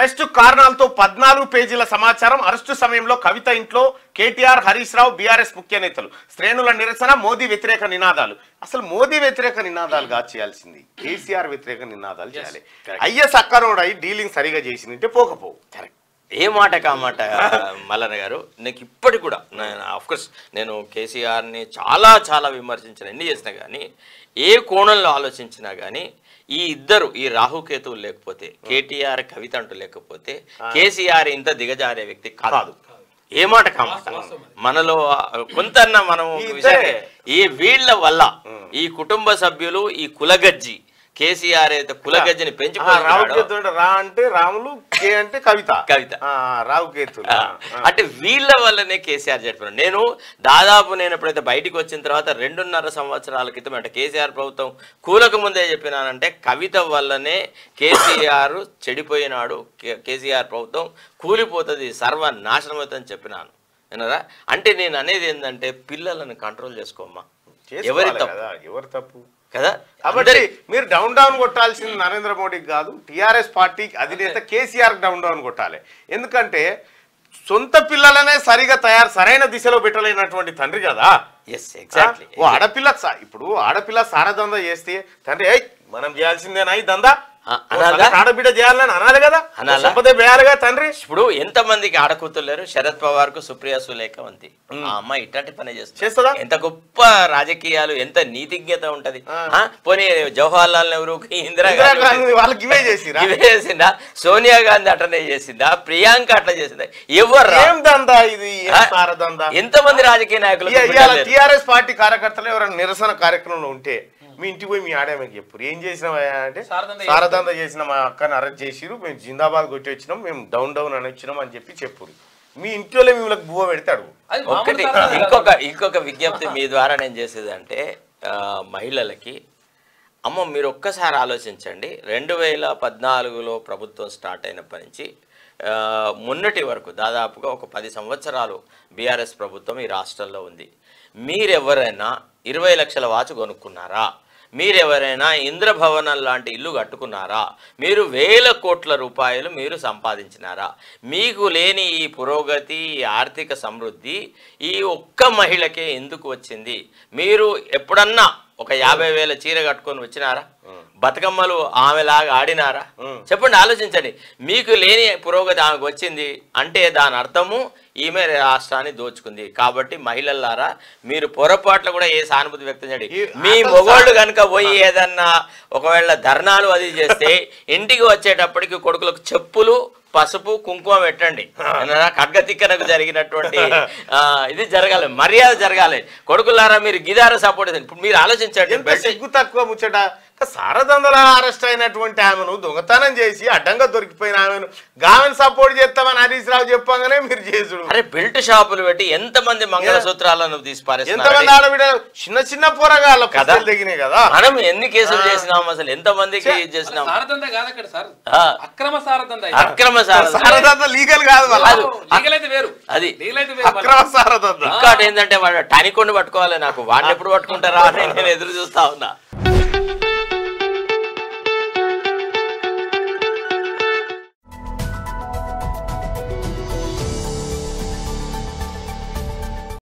Arrest కారణాలతో 14 పేజీల సమాచారం. అరెస్టు సమయంలో కవిత ఇంట్లో కేటీఆర్, హరీష్ రావు, బీఆర్ఎస్ ముఖ్య నేతలు. శ్రేణుల నిరసన, మోదీ వ్యతిరేక నినాదాలు. అసలు మోదీ వ్యతిరేక నినాదాలుగా చేయాల్సింది కేసీఆర్ వ్యతిరేక నినాదాలు చేయాలి. ఐఎస్ అక్కరోడై డీలింగ్ సరిగా చేసినట్టే పోకపోవు. కరెక్ట్. ఏ మాట కామాట మల్లన్న గారు. నాకు ఇప్పటికి కూడా ఆఫ్కోర్స్ నేను కేసీఆర్ని చాలా చాలా విమర్శించిన, ఎన్ని చేసినా కానీ, ఏ కోణంలో ఆలోచించినా కానీ, ఈ ఇద్దరు ఈ రాహుకేతువులు లేకపోతే, కేటీఆర్ కవిత అంటూ లేకపోతే కేసీఆర్ ఇంత దిగజారే వ్యక్తి కాదు. ఏ మాట కామాట. మనలో కొంతన్న మనం ఈ వీళ్ళ వల్ల ఈ కుటుంబ సభ్యులు, ఈ కులగజ్జి కేసీఆర్ అయితే కులగజ్జిని పెంచుకున్నాడు. రా అంటే రాములు, కే అంటే కవిత, రావుకేతులు అంటే వీళ్ళ వల్లనే కేసీఆర్ చెప్పాను. నేను ఎప్పుడైతే బయటికి వచ్చిన తర్వాత 2.5 సంవత్సరాల క్రితం అంటే కేసీఆర్ ప్రభుత్వం కూలకు ముందే చెప్పినానంటే కవిత వల్లనే కేసీఆర్ చెడిపోయినాడు, కేసీఆర్ ప్రభుత్వం కూలిపోతుంది, సర్వనాశనం అవుతుందని చెప్పినాను. వినరా? అంటే నేను అనేది ఏంటంటే పిల్లలను కంట్రోల్ చేసుకోమ్మా. ఎవరి తప్పు కదా. కాబట్టి మీరు డౌన్ కొట్టాల్సింది నరేంద్ర మోడీకి కాదు, టీఆర్ఎస్ పార్టీ అధినేత కేసీఆర్ డౌన్ కొట్టాలి. ఎందుకంటే సొంత పిల్లలనే సరిగా సరైన దిశలో పెట్టలేనటువంటి తండ్రి కదా. ఆడపిల్ల సారదందా చేస్తే తండ్రి మనం చేయాల్సిందేనా ఈ దందా, ఆడబిడ్డ చేయాలని అనాలి కదా, సంపద వేయాలిగా తండ్రి. ఇప్పుడు ఎంత మందికి ఆడకూతురు లేరు. శరద్ పవార్ కు సుప్రియా సులేఖ ఉంది. ఆ అమ్మాయి ఇట్లాంటి పని చేస్తుందా? ఎంత గొప్ప రాజకీయాలు, ఎంత నీతిజ్ఞత ఉంటది. పోనీ జవహర్ లాల్ నెహ్రూకి ఇందిరాగాంధీ వాళ్ళకి ఇవే చేసిందా? సోనియా గాంధీ అట్లనే చేసిందా? ప్రియాంక అట్లా చేసిందా? ఎవరు ఇది ఎంతమంది రాజకీయ నాయకులు టీఆర్ఎస్ పార్టీ కార్యకర్తలు ఎవరైనా నిరసన కార్యక్రమంలో ఉంటే మీ ఇంటికి పోయి మీ ఆడేమకి చెప్పు ఏం చేసినావా అంటే సారదంద చేసిన మా అక్కని అరెస్ట్ చేసిరు, మేము జిందాబాద్ కొట్టి వచ్చినాం, మేము డౌన్ అని వచ్చినాం అని చెప్పి చెప్పురు. మీ ఇంట్లో మిమ్మల్ని బువ్వ పెడతాడు. ఒకటి ఇంకొక విజ్ఞప్తి మీ ద్వారా నేను చేసేది అంటే మహిళలకి, అమ్మ మీరు ఒక్కసారి ఆలోచించండి. 2014లో ప్రభుత్వం స్టార్ట్ అయినప్పటి నుంచి మొన్నటి వరకు దాదాపుగా ఒక 10 సంవత్సరాలు బీఆర్ఎస్ ప్రభుత్వం ఈ రాష్ట్రంలో ఉంది. మీరెవరైనా 20 లక్షల వాచ్ కొనుక్కున్నారా? మీరెవరైనా ఇంద్రభవనం లాంటి ఇల్లు కట్టుకున్నారా? మీరు 1000 కోట్ల రూపాయలు మీరు సంపాదించినారా? మీకు లేని ఈ పురోగతి, ఈ ఆర్థిక సమృద్ధి ఈ ఒక్క మహిళకే ఎందుకు వచ్చింది? మీరు ఎప్పుడన్నా ఒక 50,000 చీర కట్టుకొని వచ్చినారా? బతుకమ్మలు ఆమెలాగా ఆడినారా? చెప్పండి, ఆలోచించండి. మీకు లేని పురోగతి ఆమెకు వచ్చింది అంటే దాని అర్థము ఈమె రాష్ట్రాన్ని దోచుకుంది. కాబట్టి మహిళలారా మీరు పొరపాట్లు కూడా ఏ సానుభూతి వ్యక్తం చేయండి. మీ మొగోళ్ళు కనుక పోయి ఏదన్నా ఒకవేళ ధర్నాలు అది చేస్తే ఇంటికి వచ్చేటప్పటికి కొడుకులకు చెప్పులు, పసుపు, కుంకుమ పెట్టండి. ఖడ్గతిక్కనకు జరిగినటువంటి ఇది జరగాలి, మర్యాద జరగాలి. కొడుకులారా మీరు గిదార సపోర్ట్. ఇప్పుడు మీరు ఆలోచించండి, సిగ్గు తక్కువ ముచ్చట. సారదందల అరెస్ట్ అయినటువంటి ఆమెను దొంగతనం చేసి అడ్డంగా దొరికిపోయిన ఆమెను సపోర్ట్ చేస్తామని హరీష్ రావు చెప్పగానే మీరు చేసుడు. అరే బెల్ట్ షాపులు పెట్టి ఎంతమంది మంగళసూత్రాలను తీసిపారేస్తారు, ఎంతమంది ఆడబిడ్డ చిన్న చిన్న పోరగాళ్ళ కథలు దిగినాయి కదా. మనం ఎన్ని కేసులు చేసినాం, అసలు ఎంత మందికి చేసినాం. అక్రమ సారదంద లీగల్ కాదు, అది అక్రమ సారదంద. ఇంకా ఏంటంటే వాడు టానికొండి పట్టుకోవాలి. నాకు వాడిని ఎప్పుడు పట్టుకుంటారా అని నేను ఎదురు చూస్తా ఉన్నా.